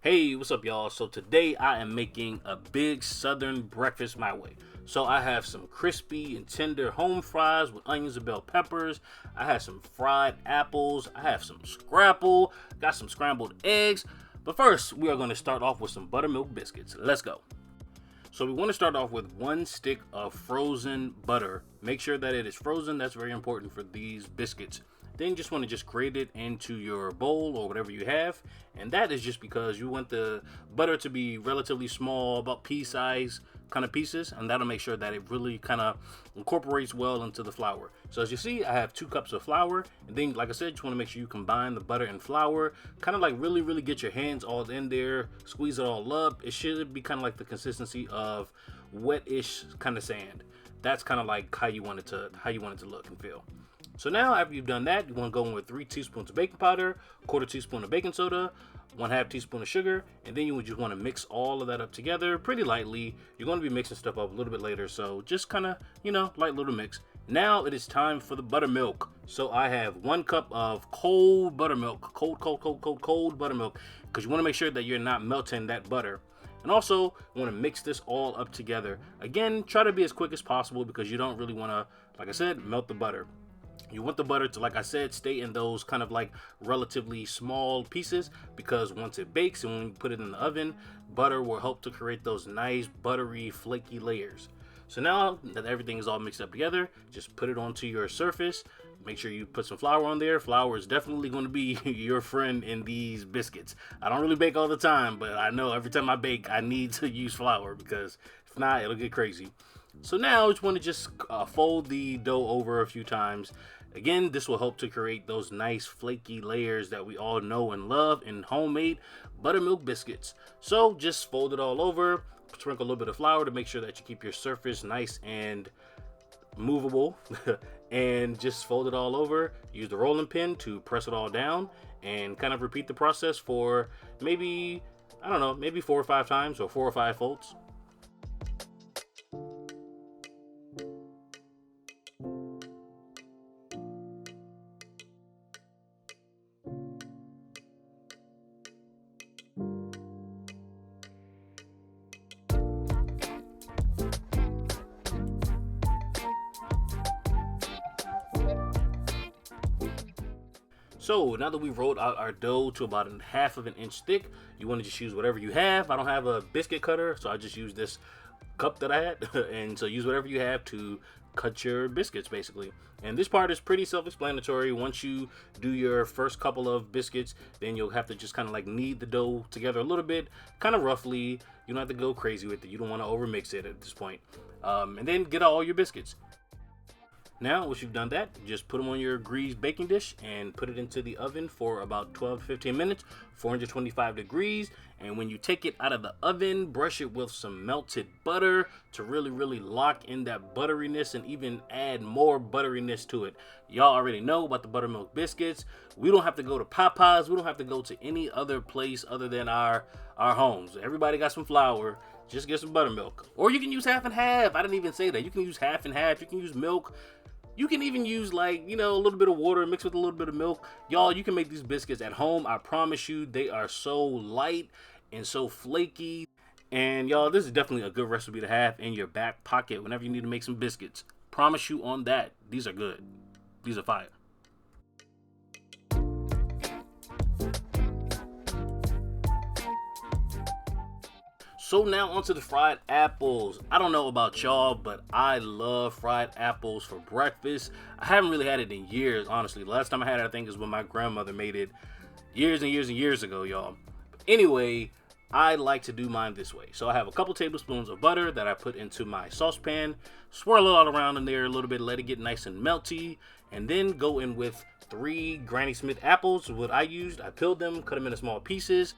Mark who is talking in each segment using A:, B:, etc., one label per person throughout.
A: Hey, what's up, y'all? So today I am making a big southern breakfast my way. So I have some crispy and tender home fries with onions and bell peppers. I have some fried apples. I have some scrapple. Got some scrambled eggs. But first, we are going to start off with some buttermilk biscuits. Let's go. So we want to start off with 1 stick of frozen butter. Make sure that it is frozen. That's very important for these biscuits. Then you just want to grate it into your bowl or whatever you have. And that is just because you want the butter to be relatively small, about pea size kind of pieces. And that'll make sure that it really kind of incorporates well into the flour. So as you see, I have 2 cups of flour. And then, like I said, you just want to make sure you combine the butter and flour. Kind of like really get your hands all in there. Squeeze it all up. It should be kind of like the consistency of wet-ish kind of sand. That's kind of like how you want it to look and feel. So now after you've done that, you want to go in with 3 teaspoons of baking powder, 1/4 teaspoon of baking soda, 1/2 teaspoon of sugar, and then you would just want to mix all of that up together pretty lightly. You're going to be mixing stuff up a little bit later, so just kind of, light little mix. Now it is time for the buttermilk. So I have 1 cup of cold buttermilk, cold buttermilk, because you want to make sure that you're not melting that butter. And also, you want to mix this all up together. Again, try to be as quick as possible because you don't really want to, like I said, melt the butter. You want the butter to, like I said, stay in those kind of like relatively small pieces, because once it bakes and when you put it in the oven, butter will help to create those nice buttery flaky layers. So now that everything is all mixed up together, just put it onto your surface. Make sure you put some flour on there. Flour is definitely going to be your friend in these biscuits. I don't really bake all the time, but I know every time I bake, I need to use flour because if not, it'll get crazy. So now you just want to fold the dough over a few times. Again, this will help to create those nice flaky layers that we all know and love in homemade buttermilk biscuits. So just fold it all over, sprinkle a little bit of flour to make sure that you keep your surface nice and movable and just fold it all over. Use the rolling pin to press it all down and kind of repeat the process for maybe 4 or 5 times or 4 or 5 folds. So now that we've rolled out our dough to about 1/2 of an inch thick, you want to just use whatever you have. I don't have a biscuit cutter, so I just use this cup that I had. And so use whatever you have to cut your biscuits, basically. And this part is pretty self-explanatory. Once you do your first couple of biscuits, then you'll have to just kind of like knead the dough together a little bit, kind of roughly. You don't have to go crazy with it. You don't want to overmix it at this point. And then get out all your biscuits. Now, once you've done that, just put them on your greased baking dish and put it into the oven for about 12 to 15 minutes, 425 degrees. And when you take it out of the oven, brush it with some melted butter to really lock in that butteriness and even add more butteriness to it. Y'all already know about the buttermilk biscuits. We don't have to go to Popeyes. We don't have to go to any other place other than our homes. Everybody got some flour. Just get some buttermilk. Or you can use half and half. I didn't even say that. You can use half and half. You can use milk. You can even use a little bit of water mixed with a little bit of milk. Y'all, you can make these biscuits at home. I promise you, they are so light and so flaky. And y'all, this is definitely a good recipe to have in your back pocket whenever you need to make some biscuits. Promise you on that. These are good. These are fire. So now onto the fried apples. I don't know about y'all, but I love fried apples for breakfast. I haven't really had it in years, honestly. The last time I had it, I think, is when my grandmother made it years and years ago, y'all. Anyway, I like to do mine this way. So I have a couple tablespoons of butter that I put into my saucepan, swirl it all around in there a little bit, let it get nice and melty, and then go in with 3 Granny Smith apples. What I used, I peeled them, cut them into small pieces.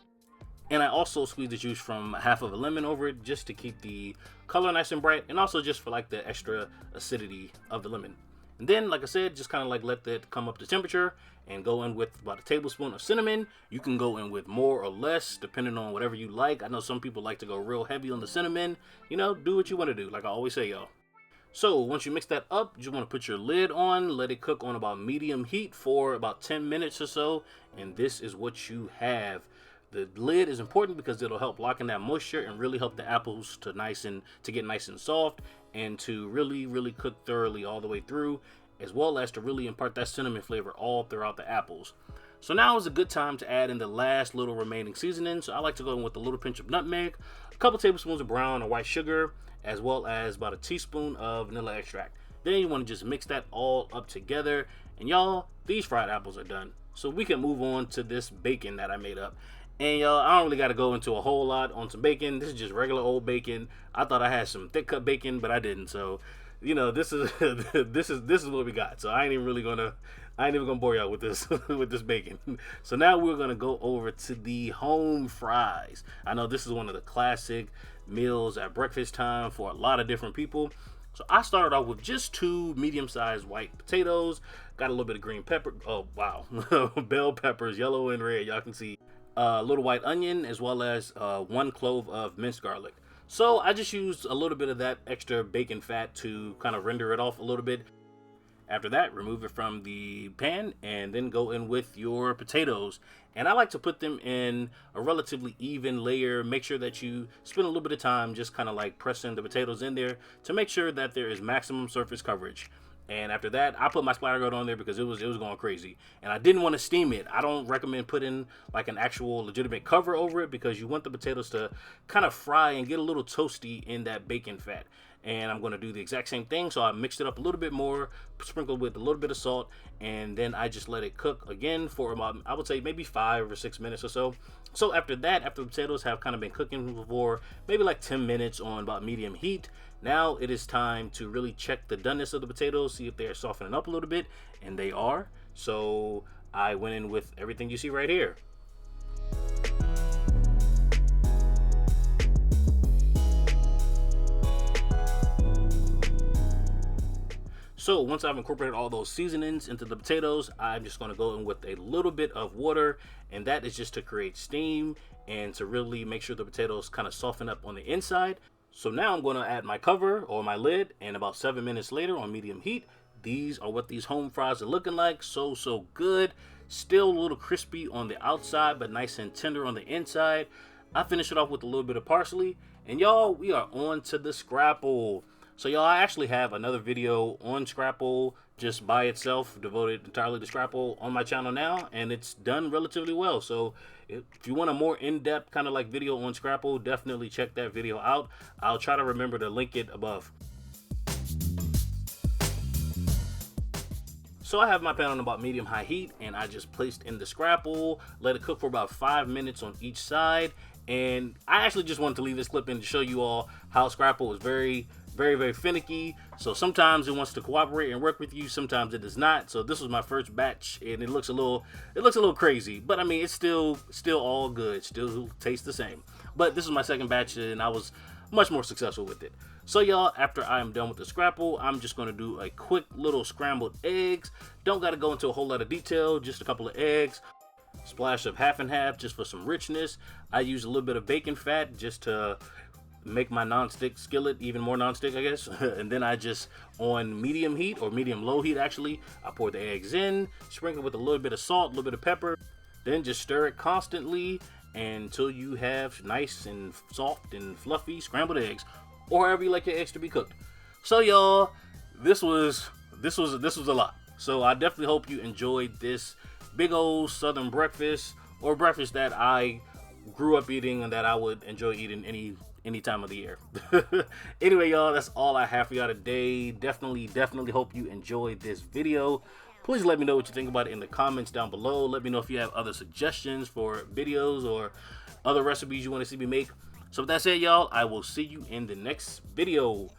A: And I also squeezed the juice from 1/2 of a lemon over it just to keep the color nice and bright, and also just for like the extra acidity of the lemon. And then, like I said, just kind of like let that come up to temperature and go in with about a tablespoon of cinnamon. You can go in with more or less depending on whatever you like. I know some people like to go real heavy on the cinnamon. Do what you want to do, like I always say, y'all. So once you mix that up, you just want to put your lid on, let it cook on about medium heat for about 10 minutes or so, and this is what you have. The lid is important because it'll help lock in that moisture and really help the apples to get nice and soft, and to really cook thoroughly all the way through, as well as to really impart that cinnamon flavor all throughout the apples. So now is a good time to add in the last little remaining seasoning. So I like to go in with a little pinch of nutmeg, a couple tablespoons of brown or white sugar, as well as about a teaspoon of vanilla extract. Then you want to just mix that all up together. And y'all, these fried apples are done. So we can move on to this bacon that I made up. And y'all, I don't really got to go into a whole lot on some bacon. This is just regular old bacon. I thought I had some thick cut bacon, but I didn't. So, you know, this is this is what we got. So I ain't even gonna bore y'all with this with this bacon. So now we're gonna go over to the home fries. I know this is one of the classic meals at breakfast time for a lot of different people. So I started off with just 2 medium-sized white potatoes. Got a little bit of green pepper. Oh wow, bell peppers, yellow and red. Y'all can see a little white onion, as well as 1 clove of minced garlic. So I just used a little bit of that extra bacon fat to kind of render it off a little bit. After that, remove it from the pan and then go in with your potatoes. And I like to put them in a relatively even layer. Make sure that you spend a little bit of time just kind of like pressing the potatoes in there to make sure that there is maximum surface coverage. And after that, I put my splatter guard on there because it was going crazy. And I didn't want to steam it. I don't recommend putting like an actual legitimate cover over it, because you want the potatoes to kind of fry and get a little toasty in that bacon fat. And I'm going to do the exact same thing. So I mixed it up a little bit more, sprinkled with a little bit of salt, and then I just let it cook again for about, I would say maybe 5 or 6 minutes or so. So after that, after the potatoes have kind of been cooking for maybe like 10 minutes on about medium heat, now it is time to really check the doneness of the potatoes, see if they are softening up a little bit, and they are. So I went in with everything you see right here. So once I've incorporated all those seasonings into the potatoes, I'm just going to go in with a little bit of water, and that is just to create steam and to really make sure the potatoes kind of soften up on the inside. So now I'm going to add my cover or my lid, and about 7 minutes later on medium heat, these are what these home fries are looking like. So good. Still a little crispy on the outside, but nice and tender on the inside. I finish it off with a little bit of parsley, and y'all, we are on to the Scrapple. So y'all, I actually have another video on Scrapple just by itself, devoted entirely to Scrapple, on my channel now, and it's done relatively well. So if you want a more in-depth kind of like video on Scrapple, definitely check that video out. I'll try to remember to link it above. So I have my pan on about medium-high heat, and I just placed in the Scrapple, let it cook for about 5 minutes on each side. And I actually just wanted to leave this clip in to show you all how Scrapple is very finicky. So sometimes it wants to cooperate and work with you, sometimes it does not. So this was my first batch, and it looks a little crazy, but I mean, it's still all good, still tastes the same. But this is my second batch, and I was much more successful with it. So y'all, after I am done with the Scrapple, I'm just going to do a quick little scrambled eggs. Don't got to go into a whole lot of detail, just a couple of eggs, splash of half and half just for some richness. I use a little bit of bacon fat just to make my non-stick skillet even more non-stick, I guess. And then I just, on medium heat, or medium low heat actually, I pour the eggs in, sprinkle with a little bit of salt, a little bit of pepper, then just stir it constantly until you have nice and soft and fluffy scrambled eggs, or however you like your eggs to be cooked. So y'all, this was a lot. So I definitely hope you enjoyed this big old southern breakfast, or breakfast that I grew up eating and that I would enjoy eating any time of the year. Anyway, y'all, that's all I have for y'all today. Definitely hope you enjoyed this video. Please let me know what you think about it in the comments down below. Let me know if you have other suggestions for videos or other recipes you want to see me make. So with that said, y'all, I will see you in the next video.